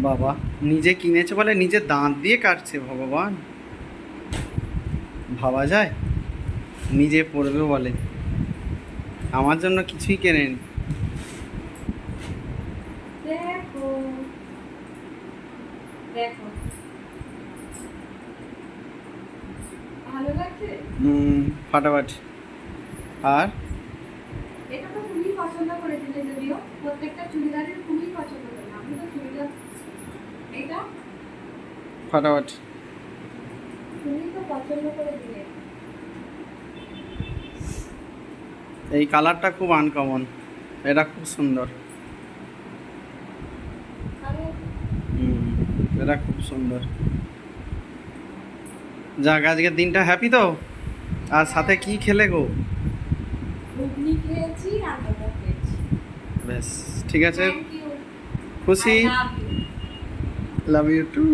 বাবা নিজে কিনেছে বলে নিজে দাঁত দিয়ে কাটছে, ভগবান ভাবা যায়। নিজে পড়বে বলে, আমার জন্য কিছুই কেনেনি। দেখো দেখো, ভালো লাগছে। ফাটাফাটি। আর এটা তো তুমি পছন্দ করেছিলে, যদিও প্রত্যেকটা চুড়িদারের খুবই পছন্দ করে, আমি তো চুড়িদার এটা ফাটাফাটি। তুমি তো পছন্দ করে দিলে। এই কালারটা খুব আনকমন, এটা খুব সুন্দর। আমি এটা খুব সুন্দর। যাক, আজকের দিনটা হ্যাপি তো। আর সাথে কি খেলে গো? ঘুগনি খেয়েছি আর মোমো খেয়েছি। বেশ ঠিক আছে, থ্যাংক ইউ, খুশি। I love you. Love you two.